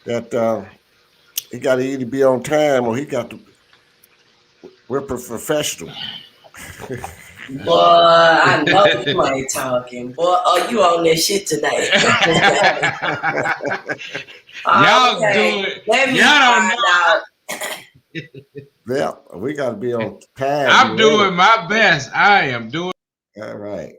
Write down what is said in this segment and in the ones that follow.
that he got to either be on time or he got to. We're professional. Boy, I know you ain't talking. Boy, are you on this shit tonight? Y'all do Okay, it. let me Y'all don't find know. out. Yeah, we got to be on time. Be I'm ready. doing my best. I am doing. All right.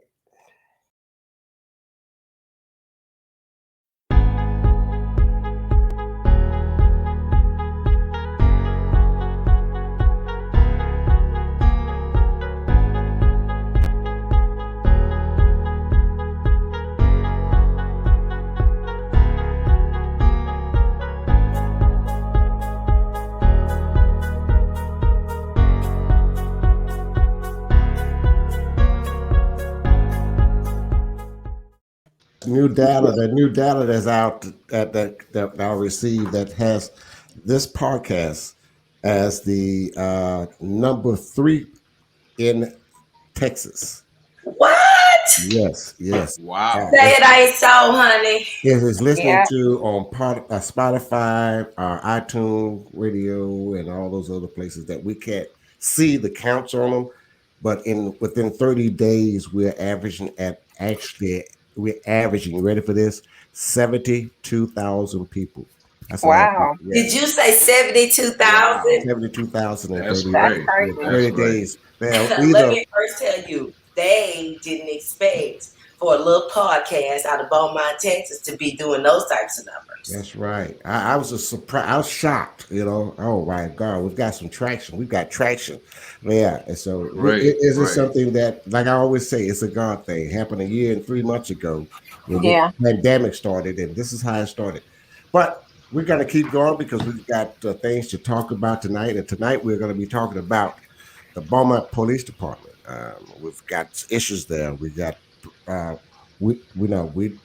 The new data that's out that I received that has this podcast as the number 3 in Texas. What? Yes, yes. Wow. Say it ain't so, honey. It is listening Yeah. to on Spotify, iTunes, radio, and all those other places that we can't see the counts on them. But in within 30 days, we're averaging. Ready for this? 72,000 people. That's the last. Wow. Yeah, Did you say Wow. 72,000? 72,000 in That's 30 That's days. great. Yeah, crazy. That's 30 great. days. Now Let either me first tell you, they didn't expect for a little podcast out of Beaumont, Texas to be doing those types of numbers. That's right. I was a surprise. I was shocked. Oh my God, we've got some traction. We've got traction. Yeah. And so Great. is it Great. something that, like I always say, it's a God thing. Happened a year and 3 months ago when the Yeah. pandemic started, and this is how it started. But we're gonna keep going because we've got things to talk about tonight. And tonight we're going to be talking about the Beaumont Police Department. We've got issues there. We got uh, we know we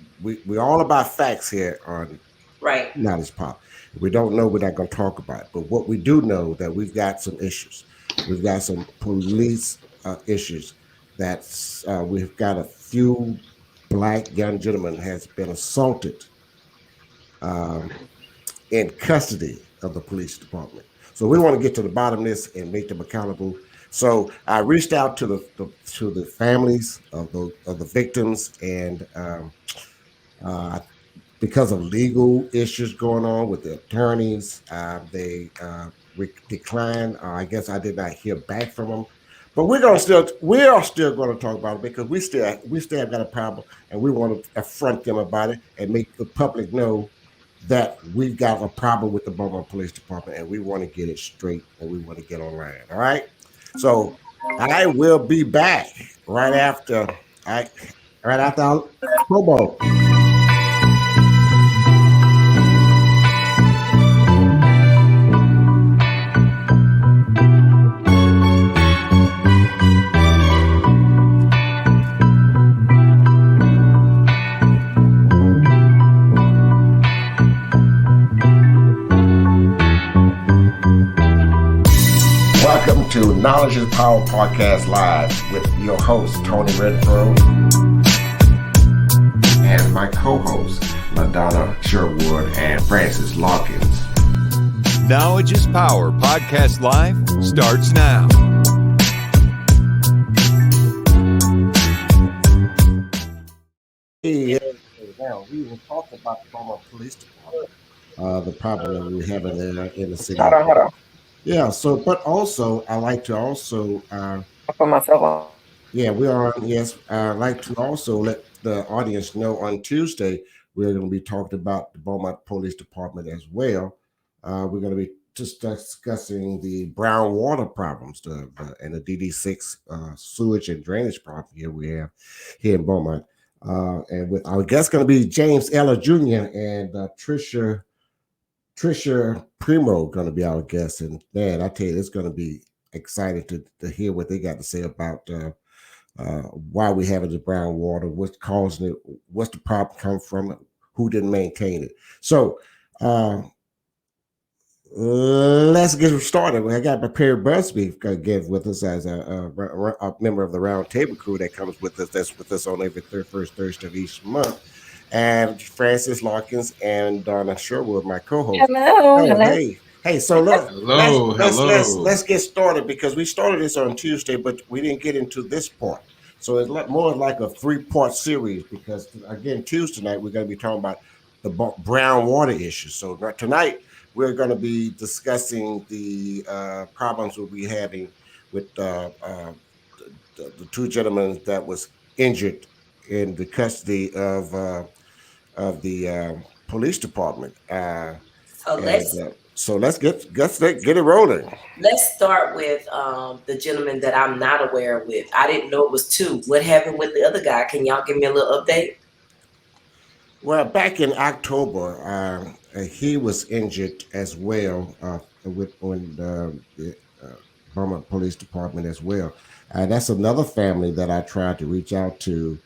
all about facts here on Right. knowledge pop. If we don't know, we're not going to talk about it. But what we do know that we've got some issues. We've got some police issues. We've got a few black young gentlemen has been assaulted um, in custody of the police department. So we want to get to the bottom of this and make them accountable. So I reached out to the families of the victims, and uh, because of legal issues going on with the attorneys, they declined. I guess I did not hear back from them, but we are still going to talk about it because we still have got a problem, and we want to affront them about it and make the public know that we've got a problem with the Beaumont Police Department, and we want to get it straight, and we want to get online. All right, so I will be back right after I right after our promo. Welcome to Knowledge is Power Podcast Live with your host, Tony Redford, and my co-hosts, LaDonna Sherwood and Francis Lawkins. Knowledge is Power Podcast Live starts now. Hey, now we will talk about the Beaumont Police Department, the problem that we're having in the city. Hold on. Yeah. So, but also, I like to also, I'll put myself on. yeah, we are. Yes, I like to also let the audience know on Tuesday we're going to be talking about the Beaumont Police Department as well. We're going to be just discussing the brown water problems and the DD6 sewage and drainage problem here we have here in Beaumont. And with our guest going to be James Eller Jr. and Trisha Primo going to be our guest. And man, I tell you, it's going to be exciting to hear what they got to say about why we having the brown water, what's causing it, what's the problem come from, who didn't maintain it. So let's get started. I got my Perry Busby again with us as a member of the Round Table Crew that comes with us. That's with us on every first Thursday of each month. and Francis Larkins and Donna Sherwood, my co-host. Hello, Oh, hello. hey. So look, Hello, hello. let's get started because we started this on Tuesday, but we didn't get into this part. So it's more like a three-part series because again, Tuesday night we're going to be talking about the brown water issue. So tonight we're going to be discussing the problems we'll be having with the two gentlemen that was injured in the custody of the police department. So And so let's get it rolling. let's start with the gentleman that I'm not aware with. I didn't know it was two. What happened with the other guy? Can y'all give me a little update? Well, back in October, he was injured as well with on the Beaumont Police Department as well. That's another family that I tried to reach out to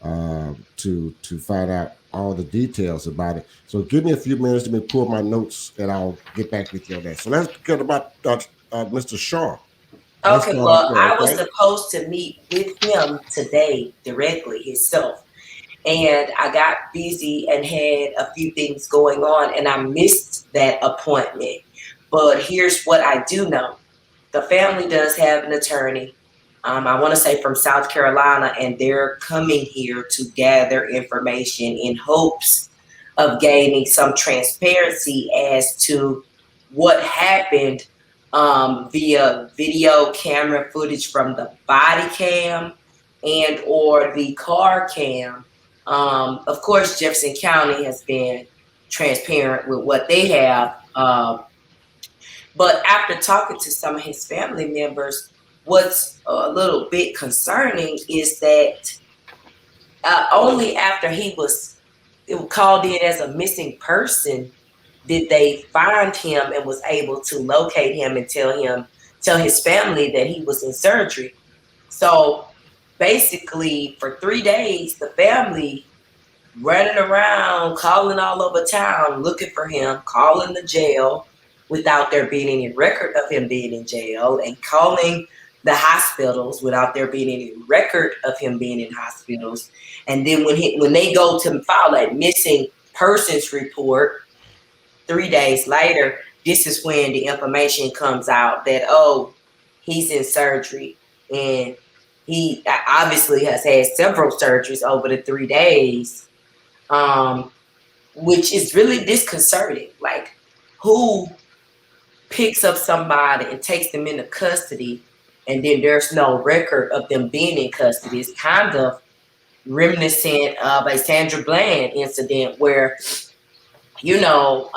find out all the details about it. So give me a few minutes. Let me pull my notes, and I'll get back with you on that. So let's get about Mr. Shaw. Let's Okay, start off well, there, I was okay? supposed to meet with him today directly himself. And I got busy and had a few things going on, and I missed that appointment. But here's what I do know. The family does have an attorney. I want to say from South Carolina, and they're coming here to gather information in hopes of gaining some transparency as to what happened via video camera footage from the body cam and or the car cam. Of course, Jefferson County has been transparent with what they have. But after talking to some of his family members, what's a little bit concerning is that only after he was called in as a missing person did they find him and was able to locate him and tell his family that he was in surgery. So basically, for 3 days, the family running around, calling all over town, looking for him, calling the jail without there being any record of him being in jail, and calling the hospitals without there being any record of him being in hospitals. And then when they go to file a missing persons report 3 days later, this is when the information comes out that, oh, he's in surgery. And he obviously has had several surgeries over the 3 days, which is really disconcerting. Like, who picks up somebody and takes them into custody, and then there's no record of them being in custody? It's kind of reminiscent of a Sandra Bland incident where, you know,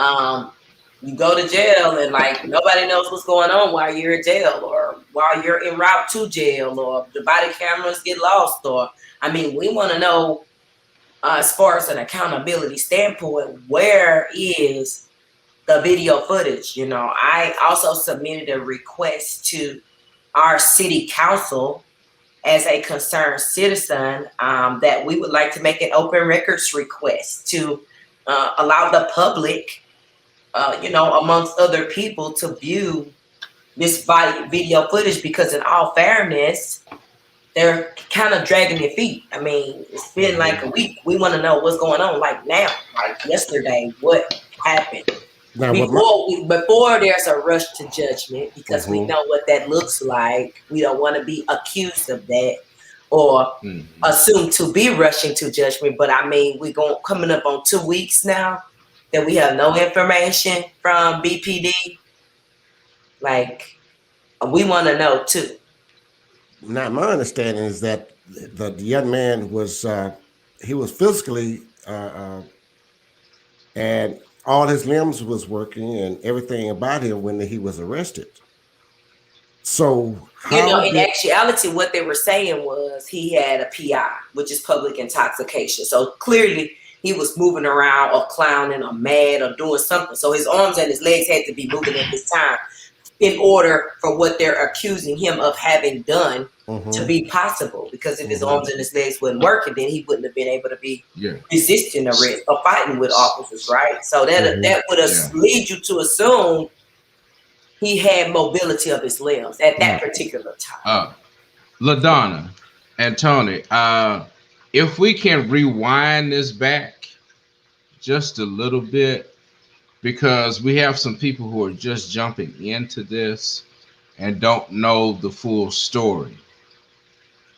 you go to jail and like nobody knows what's going on while you're in jail or while you're en route to jail, or the body cameras get lost. Or, I mean, we want to know, as far as an accountability standpoint, where is the video footage? You know, I also submitted a request to our city council as a concerned citizen that we would like to make an open records request to allow the public, amongst other people, to view this video footage, because in all fairness, they're kind of dragging their feet. I mean, it's been like a week. We want to know what's going on, like now, like yesterday, what happened. Now, Before there's a rush to judgment, because we know what that looks like. We don't want to be accused of that or assumed to be rushing to judgment. But I mean, we're coming up on 2 weeks now that we have no information from BPD. Like, we want to know too. now my understanding is that the young man was he was physically and all his limbs was working and everything about him when he was arrested. So in actuality, what they were saying was he had a PI, which is public intoxication. So clearly he was moving around or clowning or mad or doing something. So his arms and his legs had to be moving at this time in order for what they're accusing him of having done to be possible. Because if his arms and his legs wasn't working, then he wouldn't have been able to be resisting arrest or fighting with officers, right? So that would lead you to assume he had mobility of his limbs at that particular time. LaDonna and Tony, if we can rewind this back just a little bit because we have some people who are just jumping into this and don't know the full story.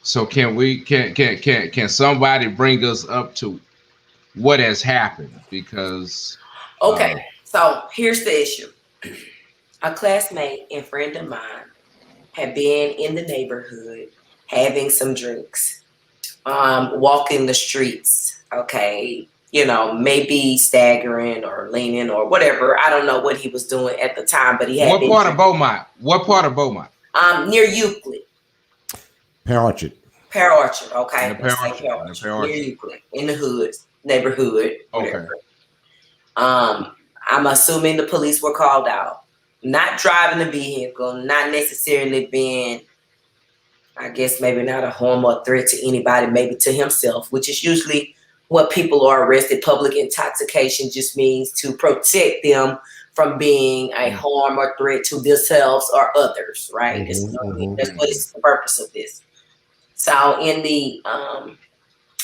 So can somebody bring us up to what has happened? Because Okay, so here's the issue. A classmate and friend of mine had been in the neighborhood having some drinks, walking the streets, okay, maybe staggering or leaning or whatever. I don't know what he was doing at the time, but he had what been part of Beaumont? What part of Beaumont? near Euclid. Pear Orchard. Pear Orchard, In okay. the Pear Let's say Orchard. Pear In the Orchard. Pear Near Orchard. Euclid. In the hood, neighborhood, whatever. Okay. I'm assuming the police were called out. Not driving the vehicle, not necessarily being, I guess maybe not a harm or threat to anybody, maybe to himself, which is usually what people are arrested. Public intoxication just means to protect them from being a harm or threat to themselves or others, right? That's what is the purpose of this. So in the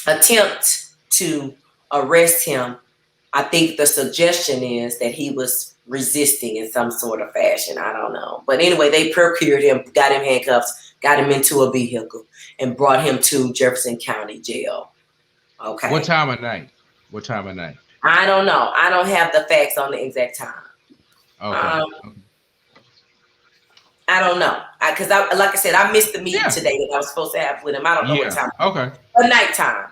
attempt to arrest him, I think the suggestion is that he was resisting in some sort of fashion. I don't know. But anyway, they procured him, got him handcuffs, got him into a vehicle, and brought him to Jefferson County Jail. Okay. What time of night? What time of night? I don't know. I don't have the facts on the exact time. Okay. I don't know. Because like I said, I missed the meeting today that I was supposed to have with him. I don't know what time. Okay. A nighttime.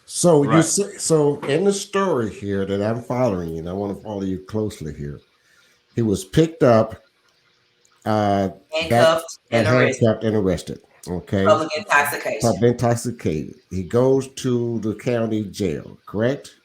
So Right. you see, so in the story here that I'm following you, and I want to follow you closely here. He was picked up, Handcuffed and arrested. Okay. Public intoxication. Public intoxicated. He goes to the county jail, correct?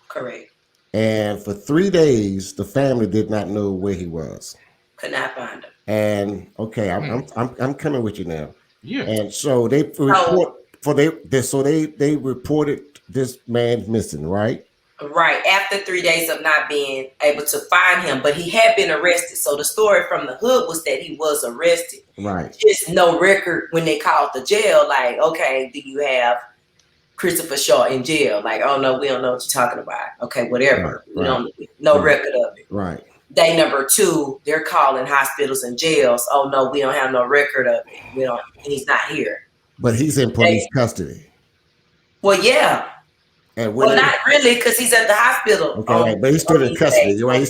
Correct. And for 3 days, the family did not know where he was. Could not find him. And okay, I'm coming with you now. Yeah. And so they they reported this man missing, right? Right. After 3 days of not being able to find him, but he had been arrested. So the story from the hood was that he was arrested. Right. Just no record when they called the jail. Like, okay, do you have Christopher Shaw in jail? Like, oh no, we don't know what you're talking about. Okay, whatever. Right, We don't no record of it. Right. Day number 2, they're calling hospitals and jails. Oh no, we don't have no record of it. He's not here. But he's in police custody. Well, yeah. And not really, because he's at the hospital. Okay, right, but he's still in custody. You're right. He's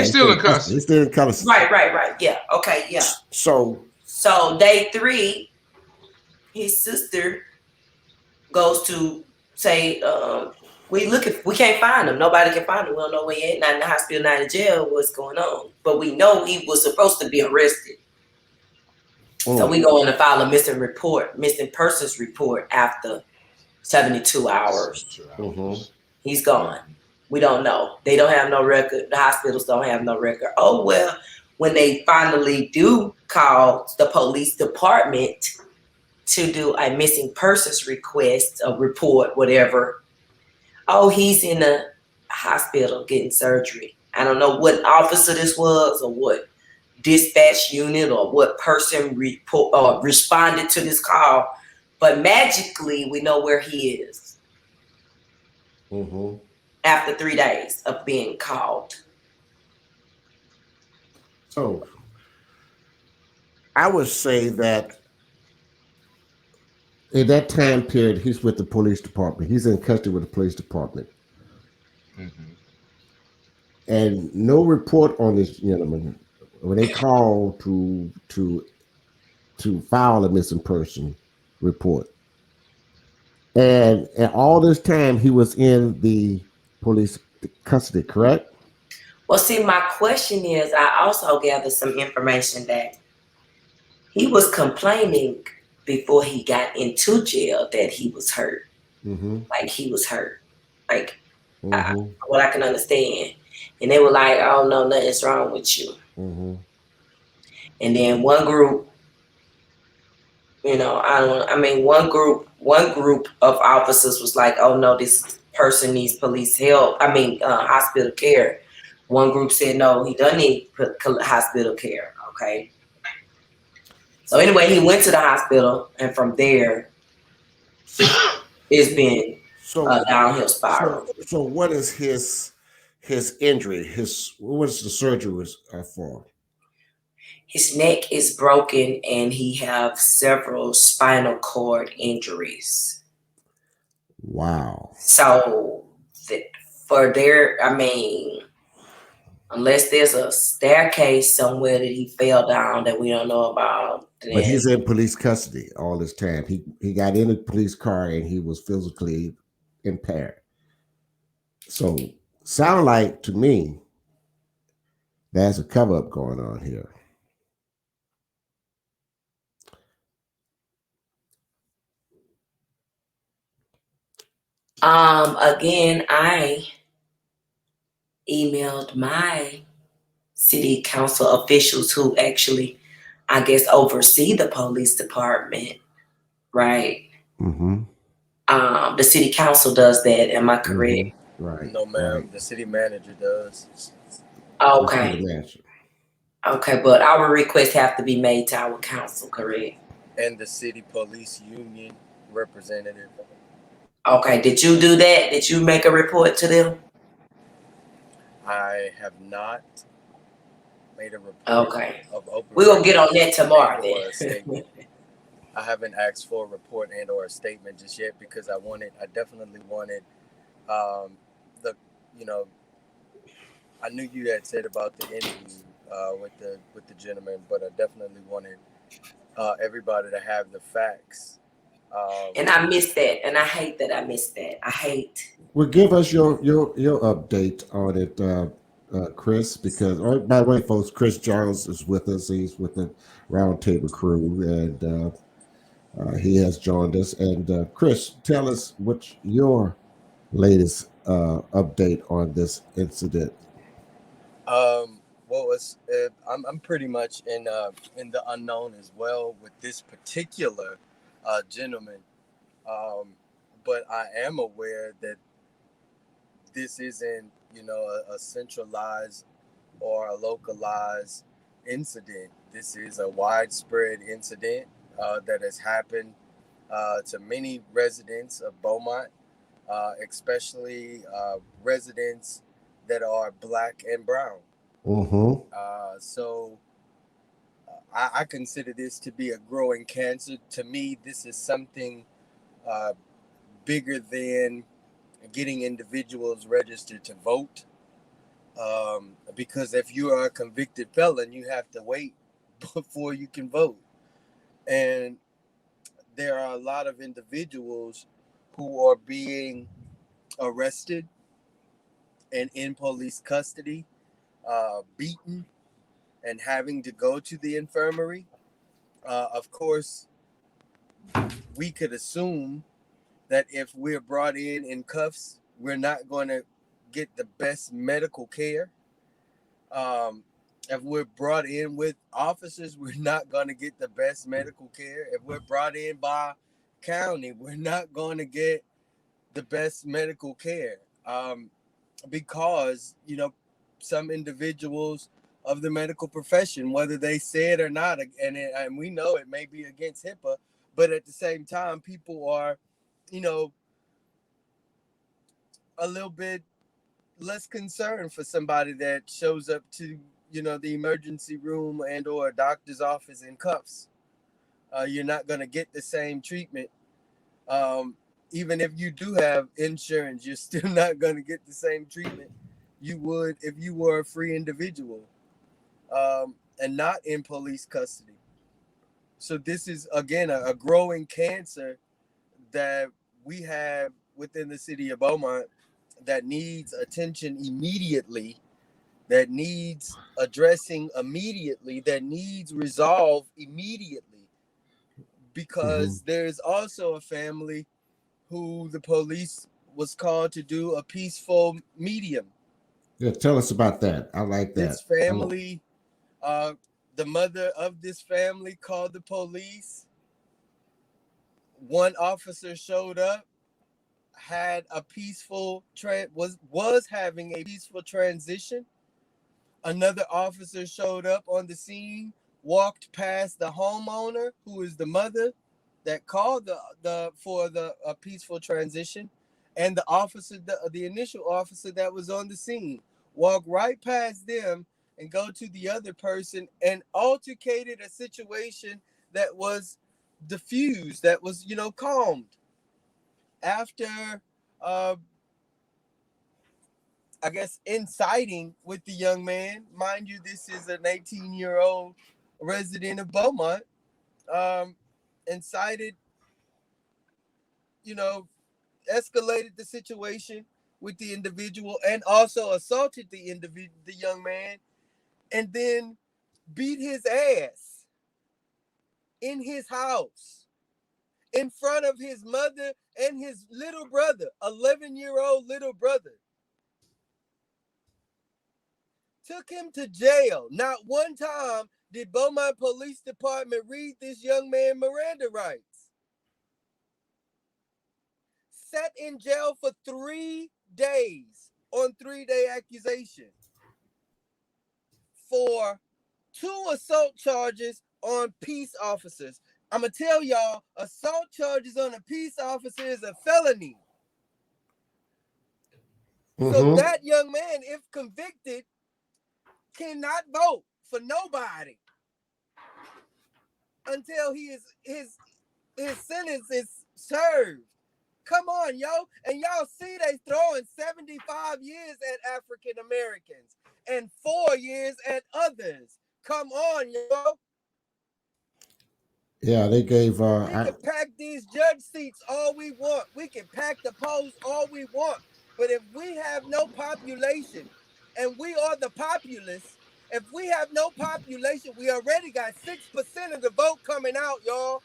still in custody. He's still in custody. Right. Yeah. Okay. Yeah. So day 3, his sister goes to say, we can't find him. Nobody can find him. We don't know where he at. Not in the hospital, not in jail. What's going on? But we know he was supposed to be arrested. So we go in and file a missing persons report after 72 hours. He's gone. We don't know. They don't have no record. The hospitals don't have no record. Oh, well, when they finally do call the police department to do a missing persons request, a report, whatever, oh, he's in the hospital getting surgery. I don't know what officer this was or what dispatch unit or what person responded to this call, but magically we know where he is after 3 days of being called. So I would say that in that time period, he's with the police department. He's in custody with the police department. And no report on this gentleman when they call to file a missing person report. And all this time he was in the police custody, correct? Well, see, my question is, I also gathered some information that he was complaining before he got into jail that he was hurt. Like he was hurt. Like what I can understand. And they were like, oh no, nothing's wrong with you. And then one group, one group of officers was like, oh no, this person needs police help. Hospital care. One group said, no, he doesn't need hospital care. Okay. So anyway, he went to the hospital, and from there, it's been a downhill spiral. So what is his his injury, his what was the surgery was for? His neck is broken and he have several spinal cord injuries. Wow. So for there, I mean, unless there's a staircase somewhere that he fell down that we don't know about, But then he's in police custody all this time. He got in a police car and he was physically impaired. So sound like to me there's a cover up going on here. again, I emailed my city council officials who actually, I guess, oversee the police department, right? Mm-hmm. The city council does that. Am I correct? Mm-hmm. Right. No, ma'am. Right. The city manager does. The city Okay. manager. Okay, but our requests have to be made to our council, correct? And the city police union representative. Okay, did you do that? Did you make a report to them? I have not made a report Okay. of open We're going to get on that records tomorrow and or a then. statement. I haven't asked for a report and or a statement just yet because I definitely wanted the you know I knew you had said about the interview with the gentleman, but I definitely wanted everybody to have the facts. And I missed that. And I hate that I missed that. I hate. Well, give us your update on it, Chris. Because by the way, folks, Chris Jones is with us. He's with the Roundtable crew, and he has joined us. And Chris, tell us what's your latest update on this incident. Well, I'm pretty much in the unknown as well with this particular gentleman, but I am aware that this isn't a centralized or a localized incident. This is a widespread incident that has happened to many residents of Beaumont, especially residents that are black and brown. Mm-hmm. So I consider this to be a growing cancer. To me, this is something uh, bigger than getting individuals registered to vote. Because if you are a convicted felon, you have to wait before you can vote. And there are a lot of individuals who are being arrested and in police custody, beaten, and having to go to the infirmary. Of course, we could assume that if we're brought in cuffs, we're not going to get the best medical care. If we're brought in with officers, we're not going to get the best medical care. If we're brought in by county, we're not going to get the best medical care. Because, some individuals of the medical profession, whether they say it or not, and we know it may be against HIPAA, but at the same time, people are, a little bit less concerned for somebody that shows up to, the emergency room and or a doctor's office in cuffs. You're not going to get the same treatment. Even if you do have insurance, you're still not going to get the same treatment you would if you were a free individual and not in police custody. So this is, again, a growing cancer that we have within the city of Beaumont that needs attention immediately, that needs addressing immediately, that needs resolve immediately. Because there's also a family who the police was called to do a peaceful medium. Yeah, tell us about that. I like that. This family, the mother of this family called the police. One officer showed up, had a peaceful was having a peaceful transition. Another officer showed up on the scene, walked past the homeowner, who is the mother that called the for the peaceful transition, and the officer, the initial officer that was on the scene, walk right past them and go to the other person and altercated a situation that was diffused, that was, calmed. After, uh, I guess, inciting with the young man, mind you, this is an 18-year-old resident of Beaumont, incited, you know, escalated the situation with the individual and also assaulted the young man, and then beat his ass in his house in front of his mother and his little brother, 11-year-old little brother. Took him to jail. Not one time did Beaumont Police Department read this young man Miranda rights. Sat in jail for 3 days on 3-day accusation for 2 assault charges on peace officers. I'm going to tell y'all, assault charges on a peace officer is a felony. So that young man, if convicted, cannot vote for nobody until his sentence is served. Come on, yo. And y'all see they throwing 75 years at African Americans and 4 years at others. Come on, yo. Yeah, they gave. We can pack these judge seats all we want. We can pack the polls all we want. But if we have no population, and we are the populace, if we have no population, we already got 6% of the vote coming out, y'all.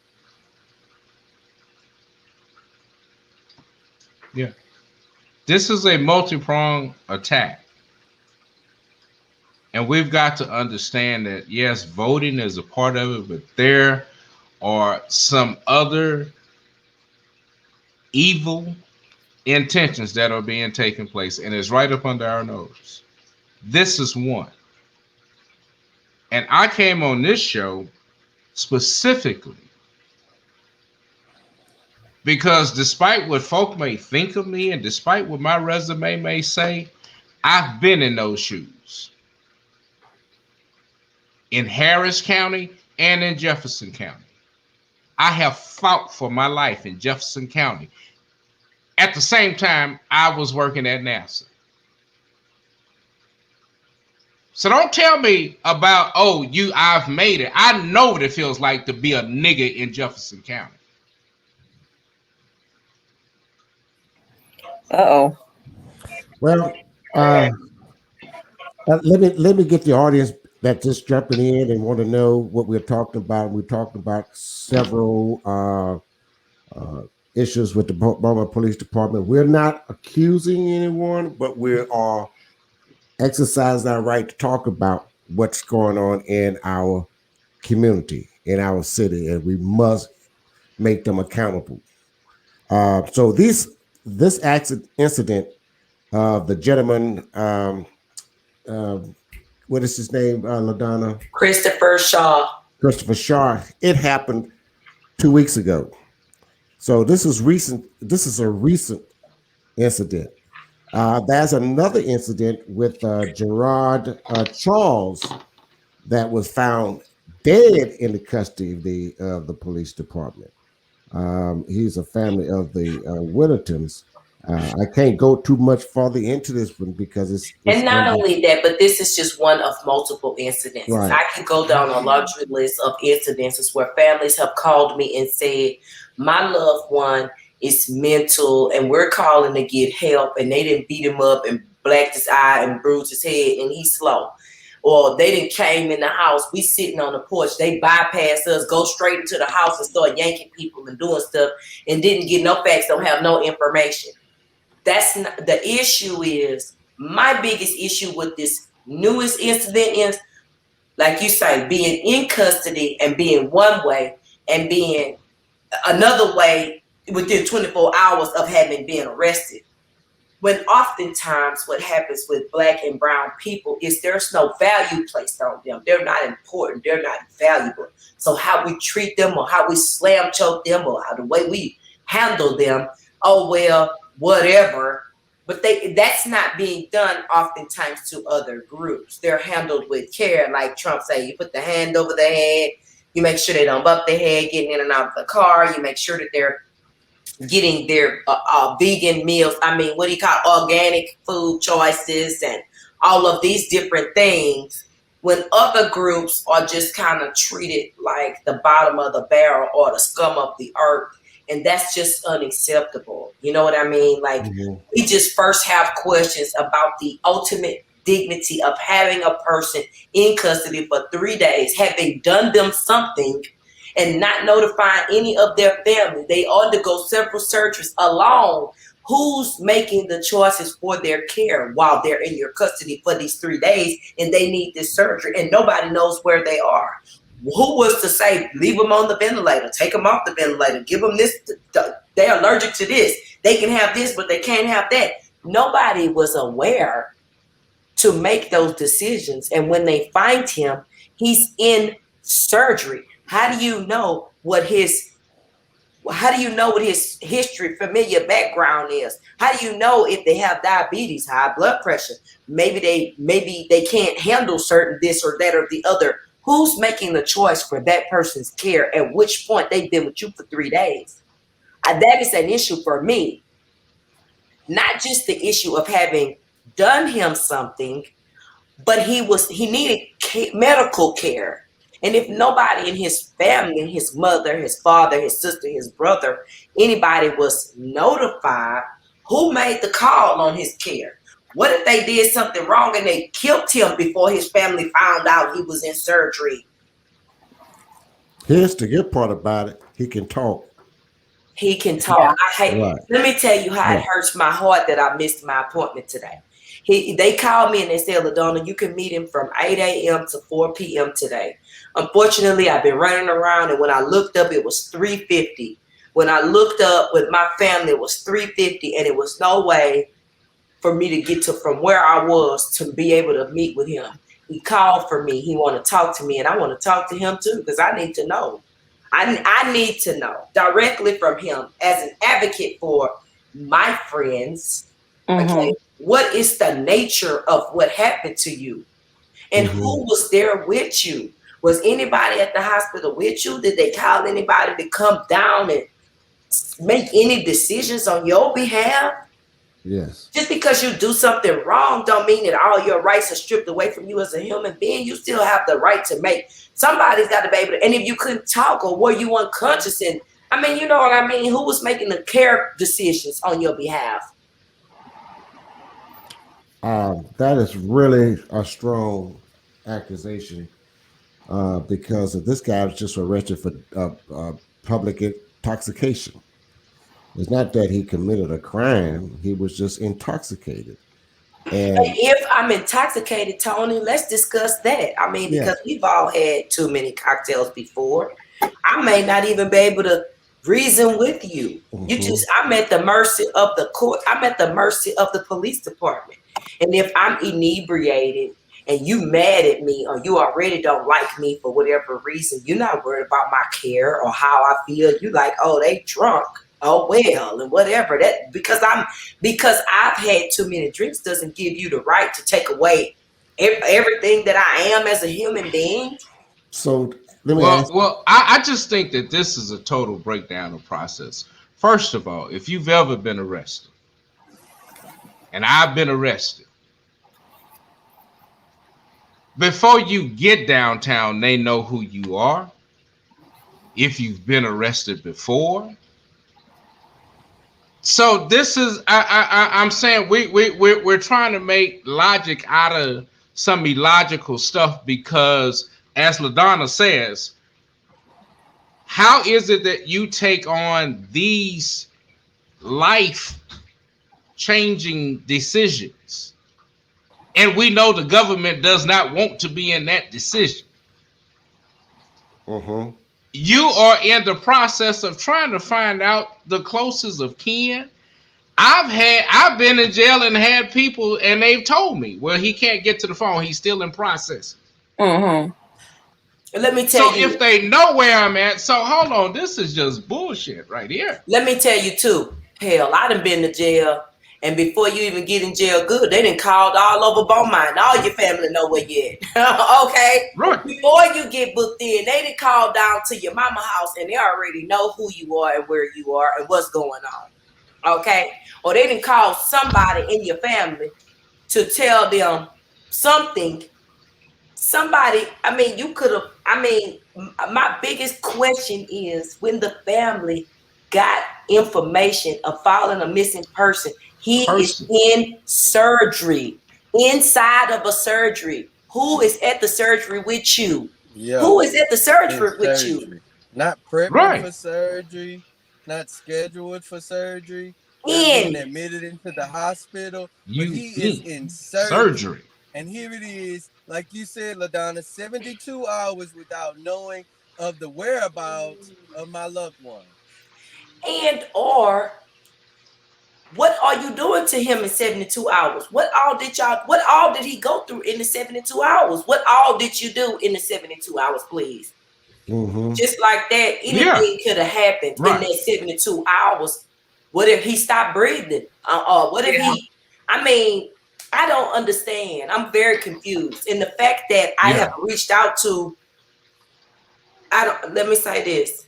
Yeah. This is a multi-pronged attack. And we've got to understand that, yes, voting is a part of it, but there are some other evil intentions that are being taken place, and it's right up under our nose. This is one. And I came on this show specifically because despite what folk may think of me and despite what my resume may say, I've been in those shoes. In Harris County and in Jefferson County. I have fought for my life in Jefferson County. At the same time, I was working at NASA. So don't tell me about, I've made it. I know what it feels like to be a nigga in Jefferson County. Uh-oh. Well, let me get the audience that just jumping in and want to know what we're talking about. We're talking about several issues with the Beaumont Police Department. We're not accusing anyone, but we are exercising our right to talk about what's going on in our community, in our city, and we must make them accountable. So this incident of the gentleman, what is his name, LaDonna? Christopher Shaw. Christopher Shaw. It happened 2 weeks ago. So this is recent. This is a recent incident. There's another incident with Gerard Charles that was found dead in the custody of the police department. He's a family of the Wintertons. I can't go too much farther into this one because it's and not only that, but this is just one of multiple incidences. Right. I could go down a laundry list of incidences where families have called me and said, my loved one is mental and we're calling to get help, and they didn't beat him up and blacked his eye and bruised his head and he's slow. Or they didn't came in the house, we sitting on the porch, they bypass us, go straight into the house and start yanking people and doing stuff and didn't get no facts, don't have no information. That's not, the issue is, my biggest issue with this newest incident is, like you say, being in custody and being one way and being another way within 24 hours of having been arrested. When oftentimes what happens with Black and brown people is there's no value placed on them. They're not important. They're not valuable. So how we treat them or how we slam choke them or how the way we handle them, oh, well, whatever. But that's not being done oftentimes to other groups. They're handled with care, like Trump say. You put the hand over the head. You make sure they don't bump their head getting in and out of the car. You make sure that they're getting their vegan meals. I mean, what do you call organic food choices and all of these different things. When other groups are just kind of treated like the bottom of the barrel or the scum of the earth, and that's just unacceptable. You know what I mean? Like, we just first have questions about the ultimate dignity of having a person in custody for 3 days, having done them something and not notifying any of their family. They undergo several surgeries alone. Who's making the choices for their care while they're in your custody for these 3 days and they need this surgery and nobody knows where they are? Who was to say, leave them on the ventilator, take them off the ventilator, give them this, they're allergic to this, they can have this, but they can't have that. Nobody was aware to make those decisions. And when they find him, he's in surgery. How do you know what his history, familiar background is? How do you know if they have diabetes, high blood pressure? Maybe they can't handle certain this or that or the other. Who's making the choice for that person's care? At which point they've been with you for 3 days? That is an issue for me. Not just the issue of having done him something, but he needed medical care. And if nobody in his family, his mother, his father, his sister, his brother, anybody was notified, who made the call on his care? What if they did something wrong and they killed him before his family found out he was in surgery? Here's the good part about it. He can talk. He can talk. Let me tell you how it hurts my heart that I missed my appointment today. They called me and they said, LaDonna, you can meet him from 8 a.m. to 4 p.m. today. Unfortunately, I've been running around, and when I looked up, it was 3:50. When I looked up with my family, it was 3:50, and it was no way for me to get to from where I was to be able to meet with him. He called for me. He wanted to talk to me, and I want to talk to him too because I need to know. I need to know directly from him as an advocate for my friends. Okay, what is the nature of what happened to you? And who was there with you? Was anybody at the hospital with you? Did they call anybody to come down and make any decisions on your behalf? Yes. Just because you do something wrong don't mean that all your rights are stripped away from you as a human being. You still have the right to make. Somebody's got to be able to. And if you couldn't talk or were you unconscious, and I mean, you know what I mean? Who was making the care decisions on your behalf? That is really a strong accusation because this guy was just arrested for public intoxication. It's not that he committed a crime. He was just intoxicated. And if I'm intoxicated, Tony, let's discuss that. I mean, because we've all had too many cocktails before. I may not even be able to reason with you. I'm at the mercy of the court. I'm at the mercy of the police department. And if I'm inebriated and you mad at me or you already don't like me for whatever reason, you're not worried about my care or how I feel. You like, oh, they drunk. Oh well, and whatever that because I've had too many drinks doesn't give you the right to take away everything that I am as a human being. So let me ask. Well, I just think that this is a total breakdown of process. First of all, if you've ever been arrested, and I've been arrested, before you get downtown, they know who you are. If you've been arrested before. So this is I'm saying we're trying to make logic out of some illogical stuff because, as LaDonna says, how is it that you take on these life-changing decisions, and we know the government does not want to be in that decision? You are in the process of trying to find out the closest of kin. I've been in jail and had people, and they've told me, well, he can't get to the phone. He's still in process. Let me tell you. So if they know where I'm at, so hold on, this is just bullshit right here. Let me tell you too. Hell, I done been to jail And before you even get in jail good, they done called all over Beaumont. All your family know where you at. Okay? Right. Before you get booked in, they done called down to your mama house and they already know who you are and where you are and what's going on. Okay? Or they done call somebody in your family to tell them something. Somebody, I mean, you could have, I mean, my biggest question is when the family got information of following a missing person, he is in surgery, inside of a surgery. Who is at the surgery with you? Yeah, Who is at the in surgery with you? surgery, not prepping Right. for surgery, not scheduled for surgery, not being In. admitted into the hospital, but You he is in in surgery. surgery. And here it is, like you said, LaDonna, 72 hours without knowing of the whereabouts of my loved one. And or what are you doing to him in 72 hours? What all did he go through in the 72 hours? What all did you do in the 72 hours, please? Mm-hmm. Just like that, Yeah. anything could have happened in Right. that 72 hours. What if he stopped breathing? What if he, I mean, I don't understand. I'm very confused. And the fact that I Yeah. have reached out to, let me say this.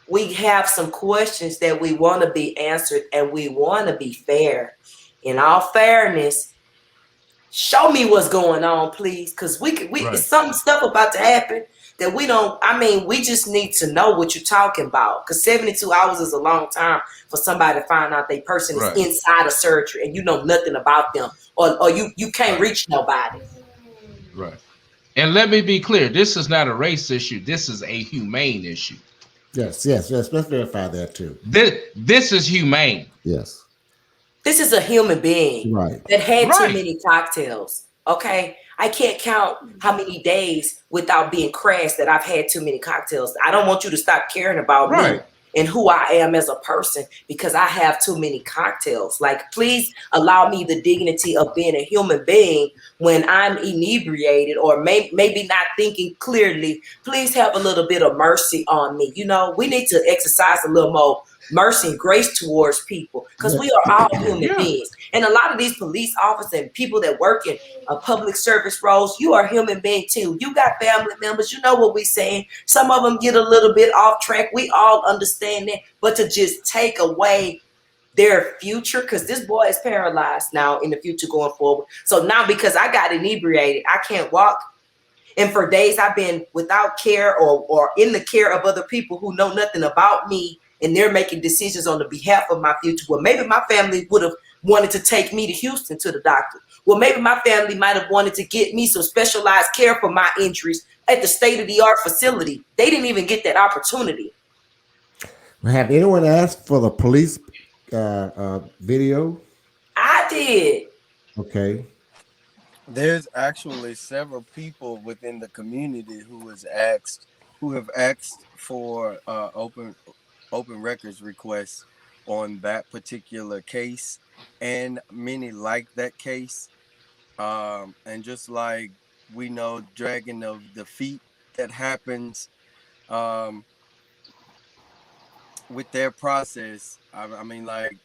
We have some questions that we want to be answered and we want to be fair. In all fairness, show me what's going on, please, because we Right. some stuff about to happen that we don't. I mean, we just need to know what you're talking about, because 72 hours is a long time for somebody to find out their person is Right. inside a surgery and you know nothing about them, or you can't Right. reach nobody. Right. And let me be clear, this is not a race issue. This is a humane issue. Yes, yes, yes. Let's verify that too. This is humane. Yes. This is a human being Right. that had too Right. many cocktails. Okay, I can't count how many days without being crashed that I've had too many cocktails. I don't want you to stop caring about me Right. and who I am as a person because I have too many cocktails. Like, please allow me the dignity of being a human being when I'm inebriated or maybe not thinking clearly. Please have a little bit of mercy on me. You know, we need to exercise a little more mercy and grace towards people because we are all human Yeah. beings. And a lot of these police officers and people that work in public service roles, you are a human being too. You got family members. You know what we're saying. Some of them get a little bit off track. We all understand that. But to just take away their future, because this boy is paralyzed now in the future going forward. So now because I got inebriated, I can't walk. And for days I've been without care or in the care of other people who know nothing about me and they're making decisions on the behalf of my future. Well, maybe my family would have wanted to take me to Houston to the doctor. Well, maybe my family might have wanted to get me some specialized care for my injuries at the state-of-the-art facility. They didn't even get that opportunity. Have anyone asked for the police video? I did. Okay. There's actually several people within the community who have asked for open records requests on that particular case, and many like that case. And just like we know, dragging of the feet that happens um, with their process. I mean, like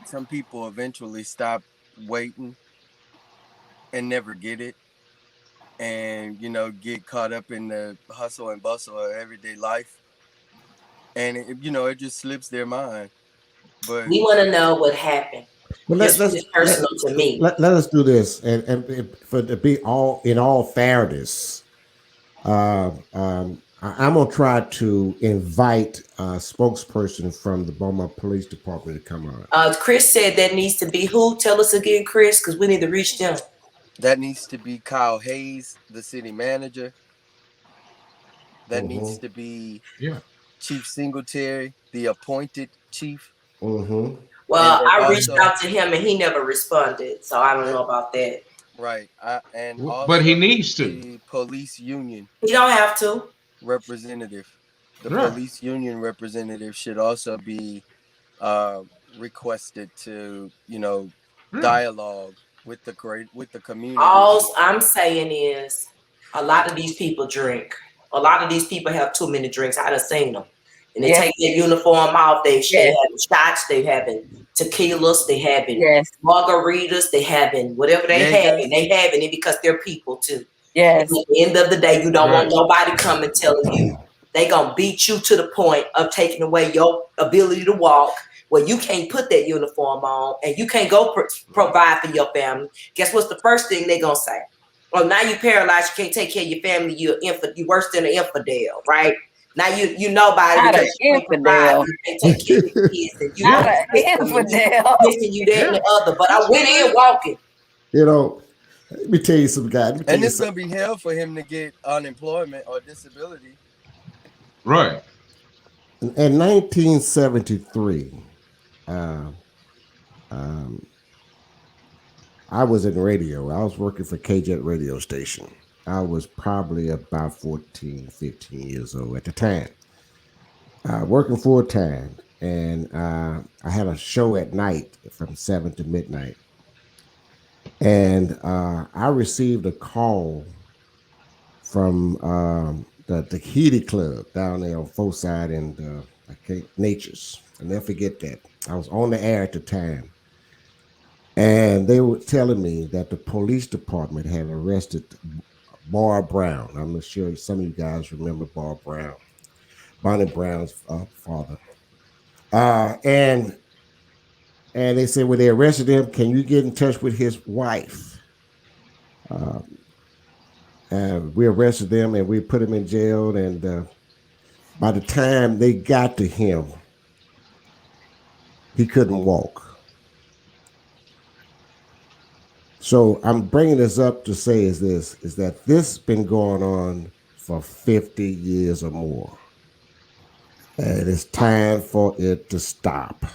some people eventually stop waiting and never get it, and get caught up in the hustle and bustle of everyday life, and it just slips their mind. But We want to know what happened. Well, This one is personal to me. let us do this, and for to be all in all fairness, I'm gonna try to invite a spokesperson from the Beaumont Police Department to come on. Chris said that needs to be who? Tell us again, Chris, because we need to reach them. that needs to be Kyle Hayes, the city manager. That needs Mm-hmm. to be Yeah. Chief Singletary, the appointed chief. Mm-hmm. Well, And then I reached also, out to him and he never responded, so I don't know about that. right, and But he also needs to. the police union He don't have to. representative. The Right. police union representative should also be requested to, Yeah. dialogue with the community. All I'm saying is a lot of these people drink. A lot of these people have too many drinks. I done seen them. And they take their uniform off. They having shots. They having tequilas. They having margaritas. They having whatever they having. They having it because they're people too. Yes. And at the end of the day, you don't want nobody coming telling you they gonna beat you to the point of taking away your ability to walk, where you can't put that uniform on and you can't go provide for your family. Guess what's the first thing they gonna say? Well, now you paralyzed. You can't take care of your family. You're worse than an infidel, right? Now you nobody Not because an infidel. you can't take care of your kids, and you Not an infidel. missing you that and the other. But I went in walking. You know, let me tell you some guys. And it's gonna be hell for him to get unemployment or disability. Right. In 1973, I was in radio. I was working for KJet radio station. I was probably about 14, 15 years old at the time. Working full time. And I had a show at night from 7 to midnight. And I received a call from the Tahiti Club down there on Forsyth and Natures. I'll never forget that. I was on the air at the time. And they were telling me that the police department had arrested Bar Brown. I'm not sure some of you guys remember Bar Brown, Bonnie Brown's father. And they said, when they arrested him, can you get in touch with his wife? And we arrested them and we put him in jail. And by the time they got to him, he couldn't walk. So I'm bringing this up to say is that this has been going on for 50 years or more. And it's time for it to stop.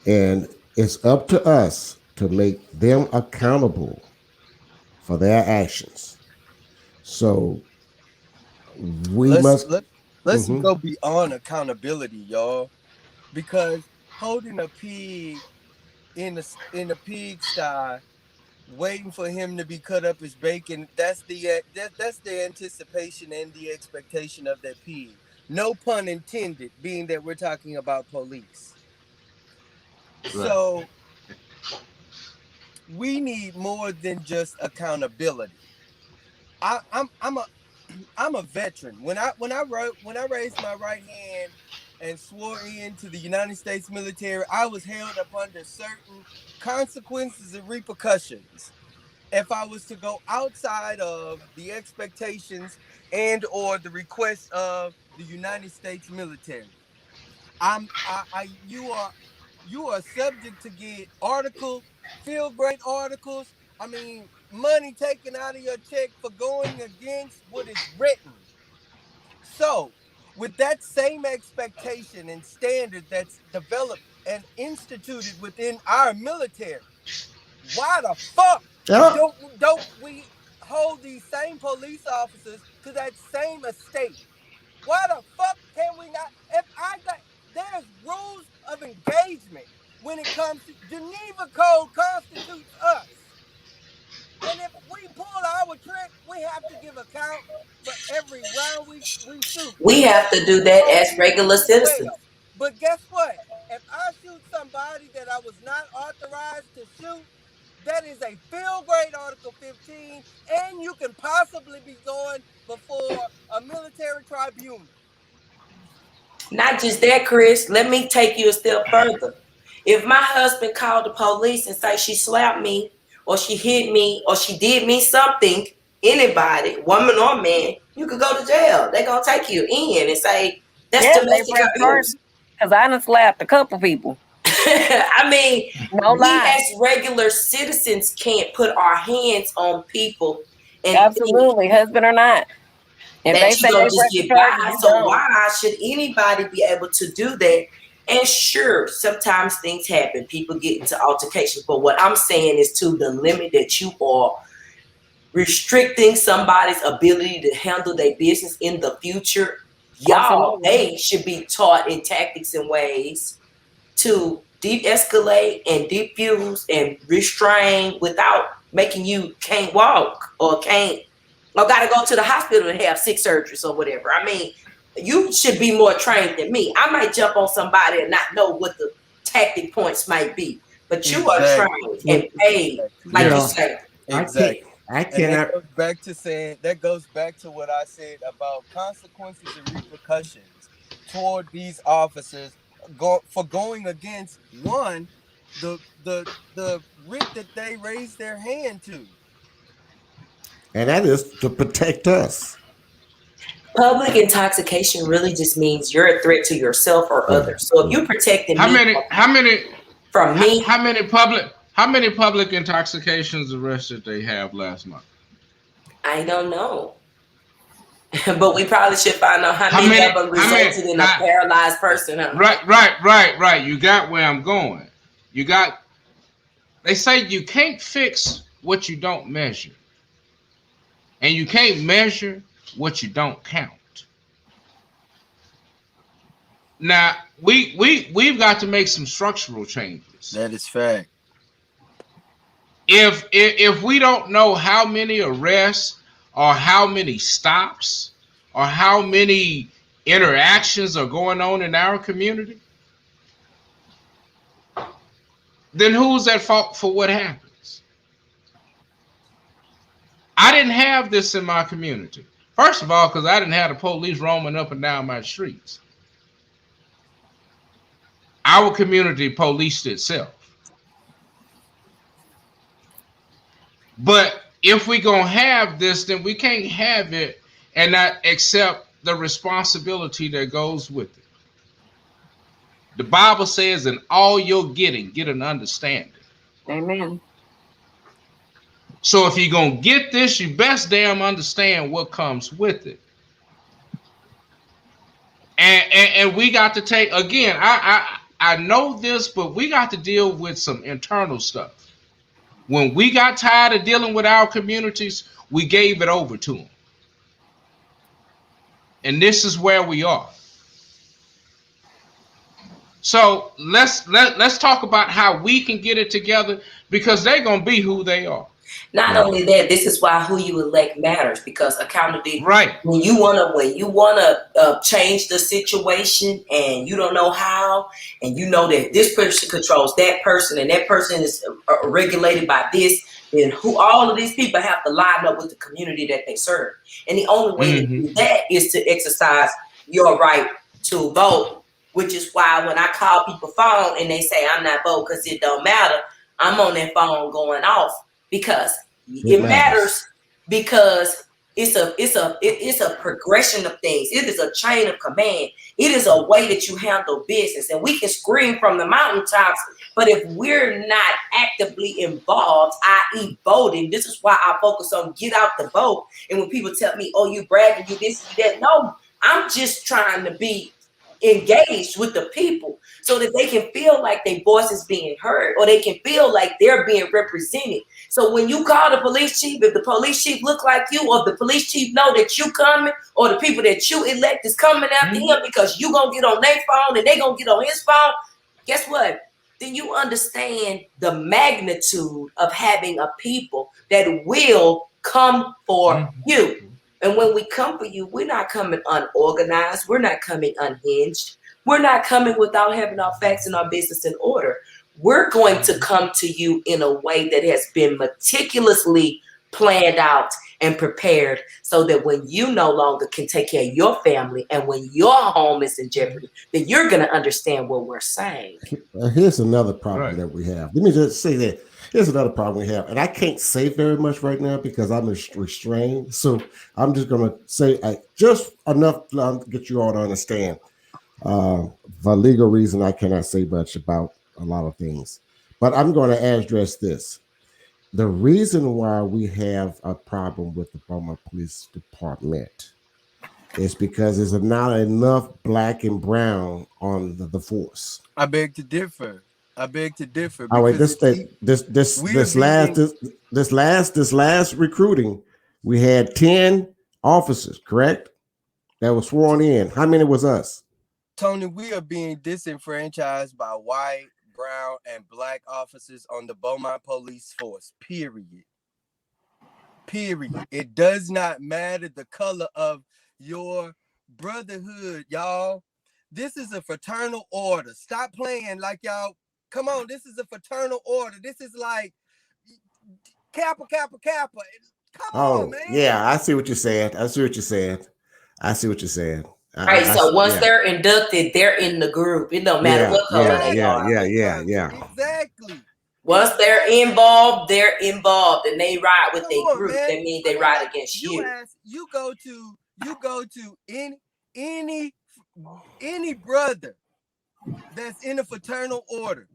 And it's up to us to make them accountable for their actions. So let's go beyond accountability, y'all, because holding a pig in the pigsty, waiting for him to be cut up as bacon, that's the anticipation and the expectation of that pig. No pun intended, being that we're talking about police. Right. So we need more than just accountability. I'm a veteran. When I raised my right hand and swore into the United States military, I was held up under certain consequences and repercussions if I was to go outside of the expectations and or the requests of the United States military. You are subject to get field grade articles. I mean, money taken out of your check for going against what is written. So, with that same expectation and standard that's developed and instituted within our military, why the fuck don't we hold these same police officers to that same estate? Why the fuck can we not? There's rules of engagement when it comes to Geneva Code constitutes us. And if we pull our trick, we have to give account for every round we shoot. We have to do that as regular citizens. But guess what? If I shoot somebody that I was not authorized to shoot, that is a field grade Article 15, and you can possibly be going before a military tribunal. Not just that, Chris. Let me take you a step further. If my husband called the police and say she slapped me, or she hit me, or she did me something, anybody, woman or man, you could go to jail. They're going to take you in and say, that's domestic abuse. Because I done slapped a couple people. I mean, we as regular citizens can't put our hands on people. And absolutely, husband or not. If that you don't just get by. So why should anybody be able to do that? And sure, sometimes things happen. People get into altercations. But what I'm saying is to the limit that you are restricting somebody's ability to handle their business in the future, y'all, they should be taught in tactics and ways to de-escalate and defuse and restrain without making you can't walk or can't or got to go to the hospital and have 6 surgeries or whatever. I mean, you should be more trained than me. I might jump on somebody and not know what the tactic points might be, but you are Exactly. trained and Well, paid, like you yeah, say. I can't. Exactly. I And cannot. that goes back to what I said about consequences and repercussions toward these officers for going against one, the writ that they raised their hand to. And that is to protect us. Public intoxication really just means you're a threat to yourself or Yeah, others. So if yeah. you're protecting How me many? How many? from me, How many public? How many public intoxications arrests did they have last month? I don't know. But we probably should find out how How many many? of them How many? resulted in a paralyzed person, huh? Right. You got where I'm going. You got. They say you can't fix what you don't measure, and you can't measure what you don't count. Now we've got to make some structural changes. That is fact. If we don't know how many arrests or how many stops or how many interactions are going on in our community, then who's at fault for what happens? I didn't have this in my community. First of all, because I didn't have the police roaming up and down my streets. Our community policed itself. But if we gonna have this, then we can't have it and not accept the responsibility that goes with it. The Bible says, in all you're getting, get an understanding. Amen. So if you're gonna get this, you best damn understand what comes with it. And we got to take again. I know this, but we got to deal with some internal stuff. When we got tired of dealing with our communities, we gave it over to them. And this is where we are. So let's talk about how we can get it together, because they're gonna be who they are. Not only that, this is why who you elect matters, because accountability. Right. When you wanna change the situation and you don't know how, and you know that this person controls that person and that person is regulated by this, then all of these people have to line up with the community that they serve. And the only way to do that is to exercise your right to vote, which is why when I call people phone and they say I'm not voting because it don't matter, I'm on that phone going off, because it matters, because it's a progression of things. It is a chain of command. It is a way that you handle business. And we can scream from the mountaintops, but if we're not actively involved, i.e. voting, this is why I focus on get out the vote. And when people tell me, oh, you bragging, you this, you that, no, I'm just trying to be engaged with the people so that they can feel like their voice is being heard, or they can feel like they're being represented. So when you call the police chief, if the police chief look like you, or if the police chief know that you coming, or the people that you elect is coming after him because you gonna get on their phone and they gonna get on his phone, guess what? Then you understand the magnitude of having a people that will come for you. And when we come for you, we're not coming unorganized. We're not coming unhinged. We're not coming without having our facts and our business in order. We're going to come to you in a way that has been meticulously planned out and prepared, so that when you no longer can take care of your family and when your home is in jeopardy, then you're going to understand what we're saying. Here's another problem that we have. Let me just say that. Here's another problem we have, and I can't say very much right now because I'm restrained. So I'm just going to say just enough to get you all to understand. For legal reason, I cannot say much about a lot of things, but I'm going to address this. The reason why we have a problem with the Beaumont Police Department is because there's not enough black and brown on the force. I beg to differ. All right, this last recruiting, we had 10 officers, correct? That was sworn in. How many was us? Tony, we are being disenfranchised by white, brown, and black officers on the Beaumont Police Force. Period. Period. It does not matter the color of your brotherhood, y'all. This is a fraternal order. Stop playing like y'all. Come on, this is a fraternal order. This is like Kappa, Kappa, Kappa. Come on, Oh, man. yeah, I see what you're saying. I see what you're saying. I see what you're saying. Right. So once Yeah, they're inducted, they're in the group. It don't matter yeah, what color yeah, they yeah, are. yeah. Exactly. Once they're involved, they're involved, and they ride with Come their on, group. man. That means I they mean, ride like, against you you. ask, you go to any brother that's in a fraternal order,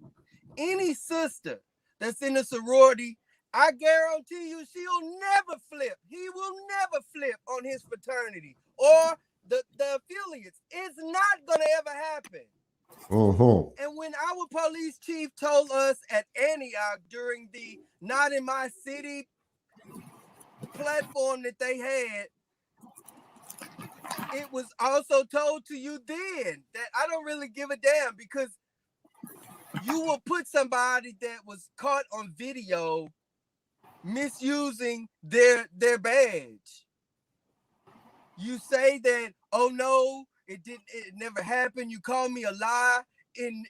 any sister that's in a sorority, I guarantee you she'll never flip. He will never flip on his fraternity or the affiliates. It's not gonna ever happen. Mm-hmm. And when our police chief told us at Antioch during the Not in My City platform that they had, it was also told to you then that I don't really give a damn, because you will put somebody that was caught on video misusing their badge. You say that, oh no, it never happened. You call me a lie. In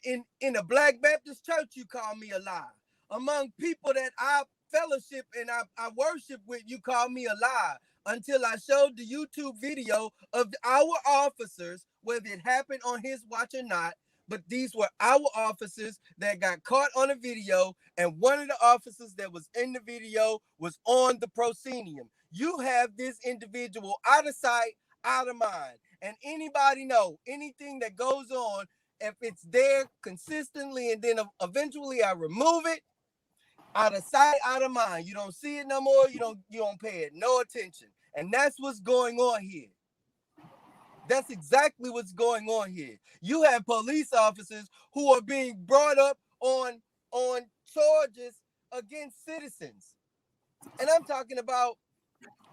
a Black Baptist church, you call me a lie. Among people that I fellowship and I worship with, you call me a lie. Until I showed the YouTube video of our officers, whether it happened on his watch or not, but these were our officers that got caught on a video, and one of the officers that was in the video was on the proscenium. You have this individual out of sight, out of mind. And anybody know anything that goes on, if it's there consistently and then eventually I remove it, out of sight, out of mind. You don't see it no more. You don't pay it no attention. And that's what's going on here. That's exactly what's going on here. You have police officers who are being brought up on charges against citizens. And I'm talking about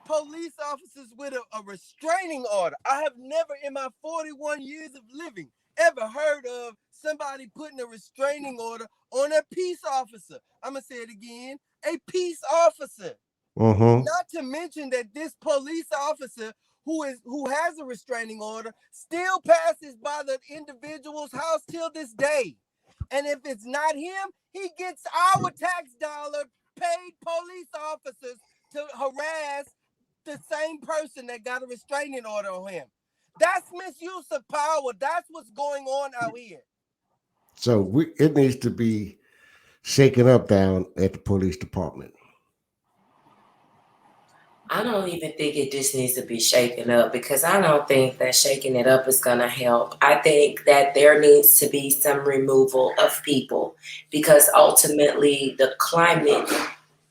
police officers with a restraining order. I have never in my 41 years of living ever heard of somebody putting a restraining order on a peace officer. I'm going to say it again, a peace officer. Mm-hmm. Not to mention that this police officer who has a restraining order still passes by the individual's house till this day. And if it's not him, he gets our tax dollar paid police officers to harass the same person that got a restraining order on him. That's misuse of power. That's what's going on out here. So it needs to be shaken up down at the police department. I don't even think it just needs to be shaken up, because I don't think that shaking it up is going to help. I think that there needs to be some removal of people, because ultimately the climate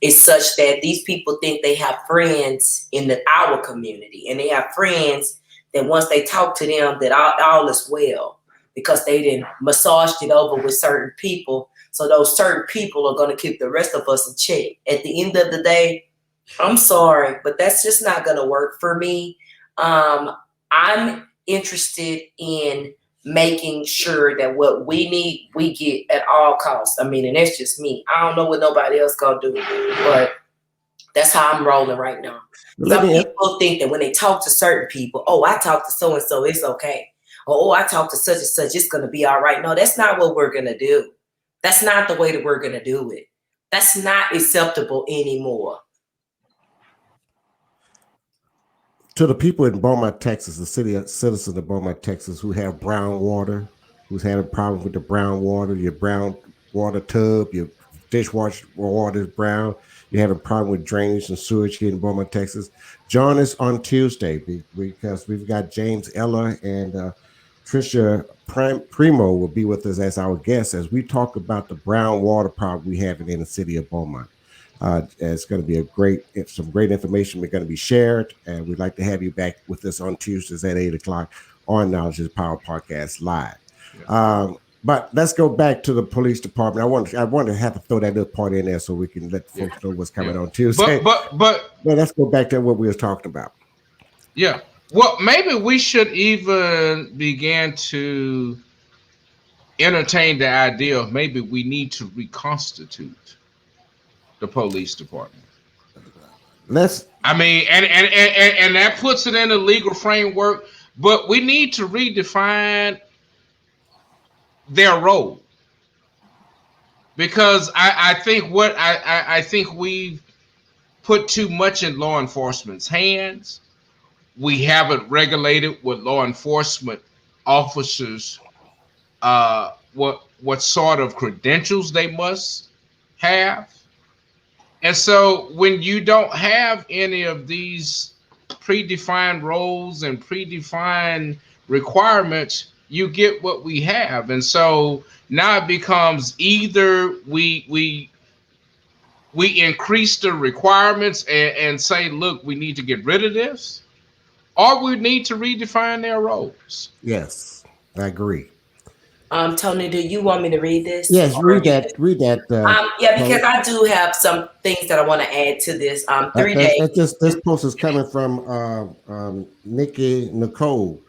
is such that these people think they have friends in our community, and they have friends that once they talk to them that all is well, because they didn't massaged it over with certain people. So those certain people are going to keep the rest of us in check. At the end of the day, I'm sorry, but that's just not going to work for me. I'm interested in making sure that what we need, we get at all costs. I mean, and that's just me. I don't know what nobody else going to do, but that's how I'm rolling right now. Some people think that when they talk to certain people, oh, I talk to so-and-so, it's okay. Or, oh, I talk to such and such, it's going to be all right. No, that's not what we're going to do. That's not the way that we're going to do it. That's not acceptable anymore. To the people in Beaumont, Texas, the citizens of Beaumont, Texas, who have brown water, who's had a problem with the brown water, your brown water tub, your dishwasher water is brown, you have a problem with drainage and sewage here in Beaumont, Texas, join us on Tuesday, because we've got James Ella and Tricia Primo will be with us as our guests as we talk about the brown water problem we have in the city of Beaumont. It's going to be some great information we're going to be shared, and we'd like to have you back with us on Tuesdays at 8:00 on Knowledge is Power Podcast Live. Yeah. But let's go back to the police department. I want to have to throw that little part in there so we can let folks know what's coming on Tuesday. But let's go back to what we were talking about. Yeah. Well, maybe we should even begin to entertain the idea of maybe we need to reconstitute the police department. Let's I mean, and that puts it in a legal framework. But we need to redefine their role because I think what I think we've put too much in law enforcement's hands. We haven't regulated what law enforcement officers what sort of credentials they must have. And so when you don't have any of these predefined roles and predefined requirements, you get what we have. And so now it becomes either we increase the requirements and say, look, we need to get rid of this, or we need to redefine their roles. Yes, I agree. Tony, do you want me to read this? Yes, read that. Read that. Yeah, because Post. I do have some things that I want to add to this. 3 days. That's just this post is coming from Nikki Nicole.